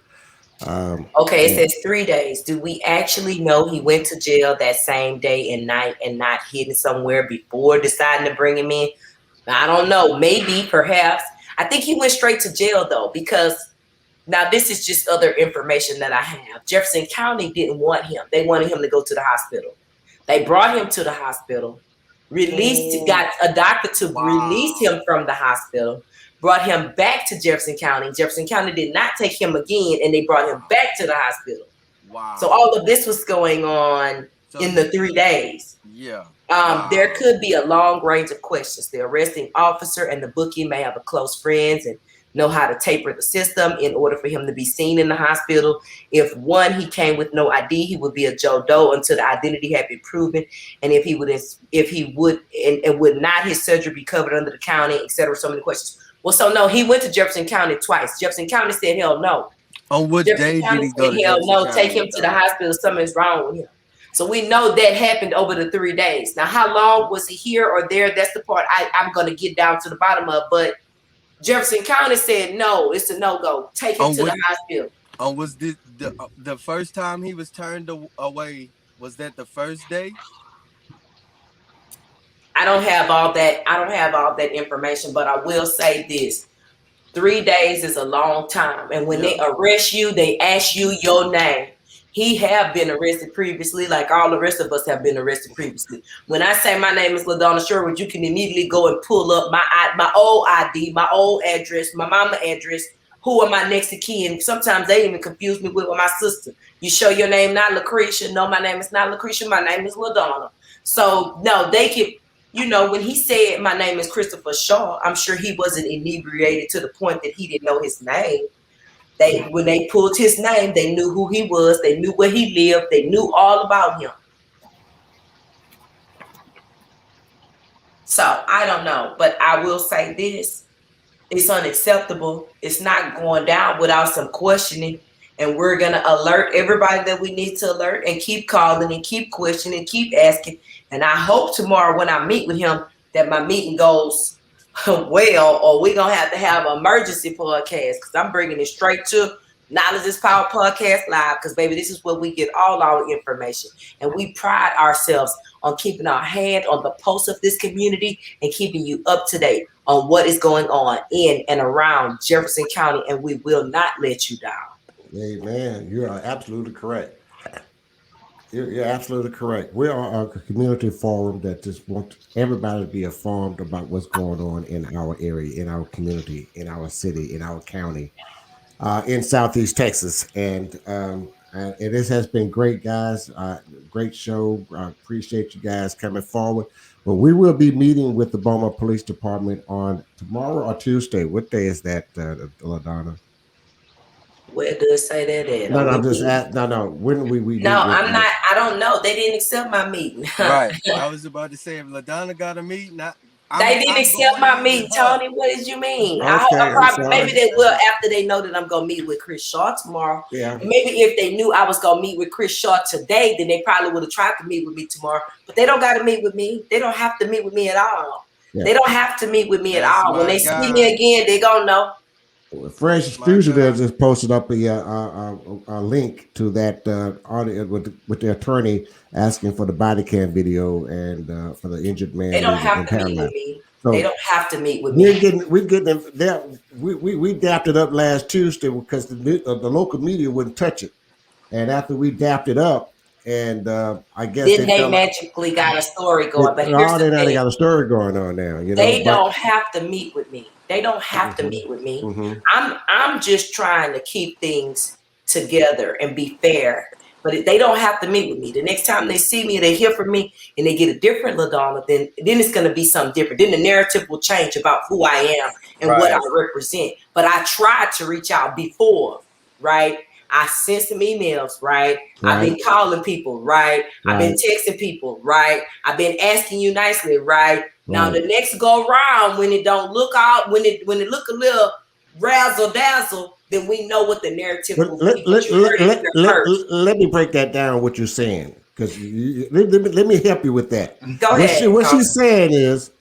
Okay, it And says 3 days. Do we actually know he went to jail that same day and night and not hidden somewhere before deciding to bring him in? I don't know. Maybe, perhaps. I think he went straight to jail though, because now this is just other information that I have. Jefferson County didn't want him. They wanted him to go to the hospital. They brought him to the hospital, got a doctor to release him from the hospital, brought him back to Jefferson County. Jefferson County did not take him again, and they brought him back to the hospital. Wow. So all of this was going on in the 3 days. Yeah. There could be a long range of questions. The arresting officer and the bookie may have a close friends and know how to taper the system in order for him to be seen in the hospital. If one, he came with no ID, he would be a Joe Doe until the identity had been proven. And if he would and would not his surgery be covered under the county, etc. So many questions. Well, so no, he went to Jefferson County twice. Jefferson County said, hell no. On what day did he go to hell Jefferson no, County? take him to the hospital. Something's wrong with him. So we know that happened over the 3 days. Now, how long was he here or there? That's the part I'm going to get down to the bottom of. But Jefferson County said, no, it's a no-go. Take him to the hospital. Was the first time he was turned away, was that the first day? I don't have all that information, but I will say this. 3 days is a long time. And when they arrest you, they ask you your name. He have been arrested previously, like all the rest of us have been arrested previously. When I say my name is LaDonna Sherwood, you can immediately go and pull up my old ID, my old address, my mama address. Who are my next of kin? Sometimes they even confuse me with my sister. You show your name, not Lucretia. No, my name is not Lucretia. My name is LaDonna. So no, they can. When he said my name is Christopher Shaw, I'm sure he wasn't inebriated to the point that he didn't know his name. When they pulled his name, they knew who he was. They knew where he lived. They knew all about him. So I don't know, but I will say this. It's unacceptable. It's not going down without some questioning. And we're going to alert everybody that we need to alert and keep calling and keep questioning and keep asking. And I hope tomorrow when I meet with him that my meeting goes well, or we're going to have an emergency podcast, because I'm bringing it straight to Knowledge is Power Podcast Live, because, baby, this is where we get all our information. And we pride ourselves on keeping our hand on the pulse of this community and keeping you up to date on what is going on in and around Jefferson County, and we will not let you down. Amen. You are absolutely correct. You're absolutely correct. We are a community forum that just wants everybody to be informed about what's going on in our area, in our community, in our city, in our county, in Southeast Texas. And this has been great, guys. Great show. I appreciate you guys coming forward. But we will be meeting with the Beaumont Police Department on tomorrow or Tuesday. What day is that, LaDonna? Where does it say that at? No, I'm just asking. No. When we meet? No, I'm not. I don't know. They didn't accept my meeting. Right. I was about to say, if LaDonna got a meeting, they didn't accept my meeting, Tony. What did you mean? Okay, maybe they will after they know that I'm gonna meet with Chris Shaw tomorrow. Yeah. Maybe if they knew I was gonna meet with Chris Shaw today, then they probably would have tried to meet with me tomorrow. But they don't got to meet with me. They don't have to meet with me at all. Yeah. They don't have to meet with me at all. When they see me again, they gonna know. Fresh Fugitive just posted up a link to that audio with the attorney asking for the body cam video and for the injured man. They don't have to meet with me. They So don't have to meet with we're me. getting there. We dapped it up last Tuesday because the local media wouldn't touch it. And after we dapped it up, and I guess Then they they felt like magically got a story they, going. But here's oh, the they thing. got a story going on now, They But don't have to meet with me. They don't have to mhm, meet with me. mhm. I'm just trying to keep things together and be fair. But they don't have to meet with me. The next time they see me, they hear from me, and they get a different LaDonna, then it's going to be something different. Then the narrative will change about who I am and what I Right. represent. But I tried to reach out before, right? I sent some emails, right? I've Right, been calling people, right? I've been right, texting people, right? I've been asking you nicely, right? Now right. the next go round, when it don't look out, when it look a little razzle dazzle, then we know what the narrative But will be. But you heard it here first. let me break that down. What you're saying, because let me help you with that. Go ahead, What Tony. she's saying is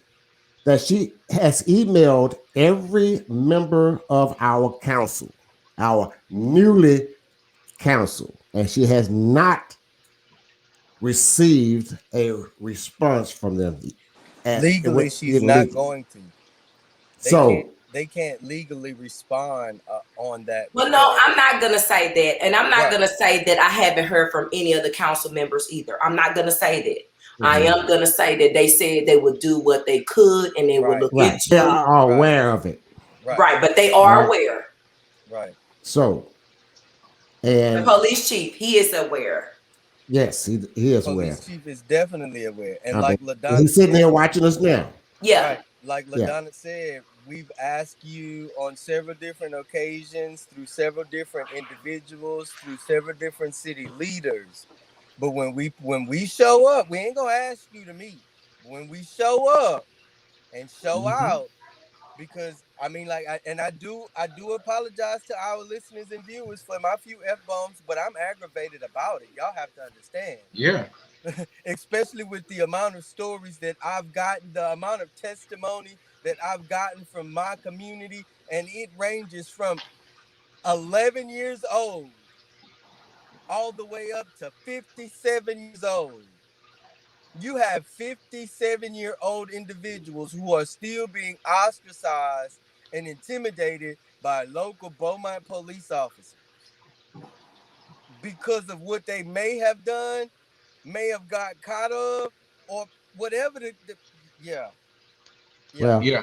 that she has emailed every member of our council, our newly council, and she has not received a response from them. Legally, she's not Illegally. going to. They can't. So They can't legally respond on that Well, no, because I'm not gonna say that, and I'm not right, gonna say that I haven't heard from any of the council members either. I'm not gonna say that. I mhm, am gonna say that they said they would do what they could and they would right, look right, they into are right, aware of it. right, right, but they are Right. aware. right. So The and police chief, he is aware. yes, he The is aware. police chief is definitely aware, and I mean, like and Ladonna he's sitting said, there watching us now. Yeah, right, like Yeah. Ladonna said, we've asked you on several different occasions through several different individuals, through several different city leaders. But when we show up, we ain't gonna ask you to meet. When we show up and show Mhm. out, because I mean, like, I do apologize to our listeners and viewers for my few f bombs, but I'm aggravated about it. Y'all have to understand, Yeah. especially with the amount of stories that I've gotten, the amount of testimony that I've gotten from my community, and it ranges from 11 years old all the way up to 57 years old. You have 57-year-old individuals who are still being ostracized and intimidated by local Beaumont police officers because of what they may have done, may have got caught of, or whatever yeah, yeah. Well, Yeah.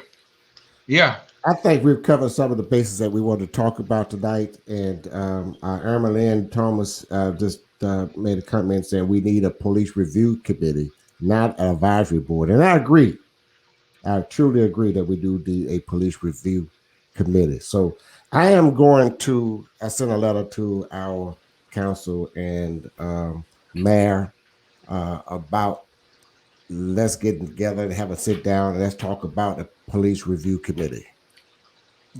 Yeah. I think we've covered some of the bases that we wanted to talk about tonight. And Irma Lynn Thomas just made a comment saying we need a police review committee, not an advisory board. And I agree. I truly agree that we do need a police review committee. So I sent a letter to our council and mayor about let's get together and have a sit down and let's talk about the police review committee.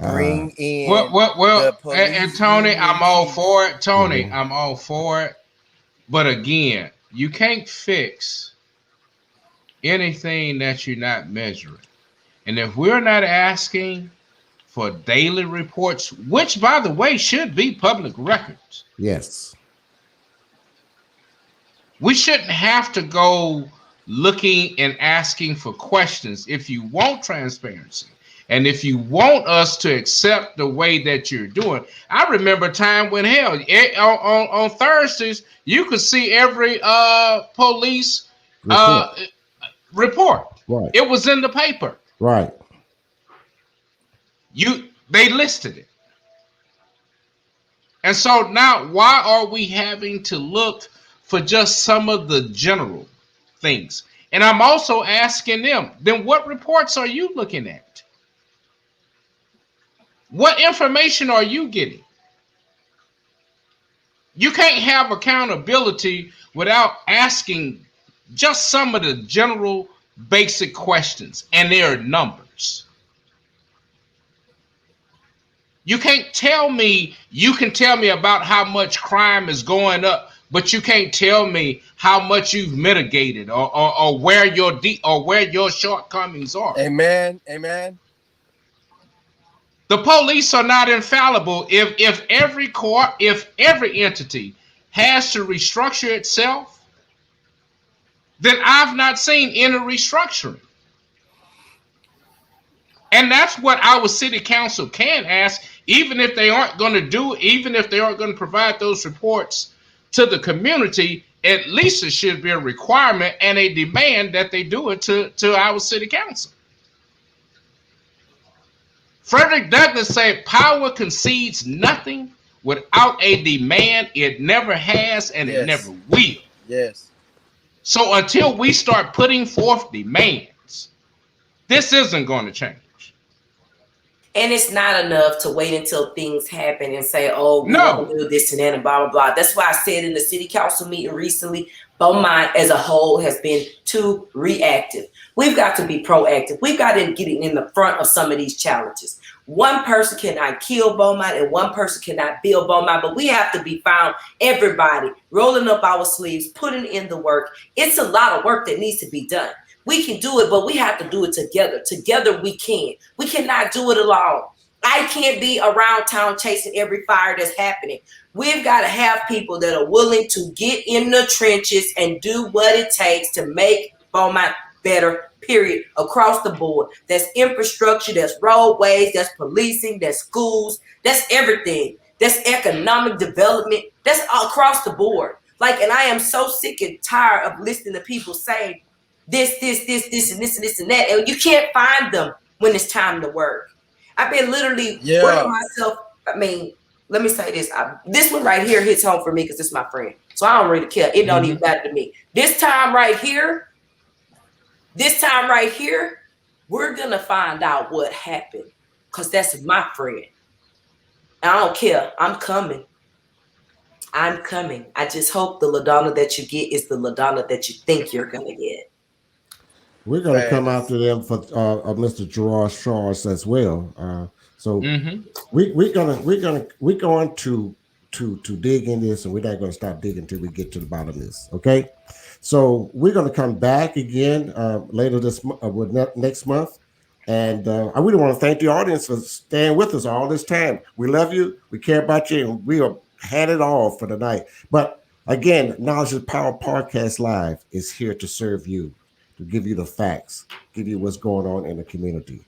Uh, Bring in Well, the and police Tony, union I'm all chief. for it. Tony, mhm. I'm all for it. But again, you can't fix anything that you're not measuring. And if we're not asking for daily reports, which, by the way, should be public records, Yes. we shouldn't have to go looking and asking for questions if you want transparency. And if you want us to accept the way that you're doing, I remember a time when on Thursdays you could see every police Report. uh, report. Right. It was in the paper. Right. They listed it. And so now why are we having to look for just some of the general things? And I'm also asking them, then what reports are you looking at? What information are you getting? You can't have accountability without asking just some of the general basic questions, and there are numbers. You can tell me about how much crime is going up, but you can't tell me how much you've mitigated or where your shortcomings are. Amen. Amen. The police are not infallible. If every entity has to restructure itself, then I've not seen any restructuring. And that's what our city council can ask, even if they aren't going to do, even if they aren't going to provide those reports to the community. At least it should be a requirement and a demand that they do it to our city council. Frederick Douglass said, power concedes nothing without a demand. It never has, and it never will. Yes. So until we start putting forth demands, this isn't going to change. And it's not enough to wait until things happen and say, oh, we No. want to do this and that and blah, blah, blah. That's why I said in the city council meeting recently, Beaumont as a whole has been too reactive. We've got to be proactive. We've got to get in the front of some of these challenges. One person cannot kill Beaumont and one person cannot build Beaumont, but we have to be found, everybody, rolling up our sleeves, putting in the work. It's a lot of work that needs to be done. We can do it, but we have to do it together. Together we can. We cannot do it alone. I can't be around town chasing every fire that's happening. We've got to have people that are willing to get in the trenches and do what it takes to make Beaumont better, period, across the board. That's infrastructure, that's roadways, that's policing, that's schools, that's everything. That's economic development. That's across the board. Like, and I am so sick and tired of listening to people say, this, and that. And you can't find them when it's time to work. I've been literally working myself. I mean, let me say this. This one right here hits home for me because this is my friend. So I don't really care. It don't even matter to me. This time right here, we're going to find out what happened because that's my friend. I don't care. I'm coming. I just hope the LaDonna that you get is the LaDonna that you think you're going to get. We're going to come after them for Mr. Gerard Shaw's as well. We're going to dig in this, and we're not going to stop digging until we get to the bottom of this. Okay, so we're going to come back again later next month, and I really want to thank the audience for staying with us all this time. We love you, we care about you, and we had it all for tonight. But again, Knowledge is Power Podcast Live is here to serve you, to give you the facts, give you what's going on in the community.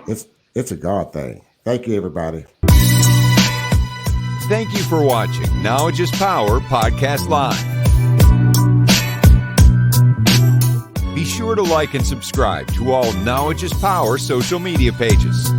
It's a God thing. Thank you, everybody. Thank you for watching Knowledge is Power Podcast Live. Be sure to like and subscribe to all Knowledge is Power social media pages.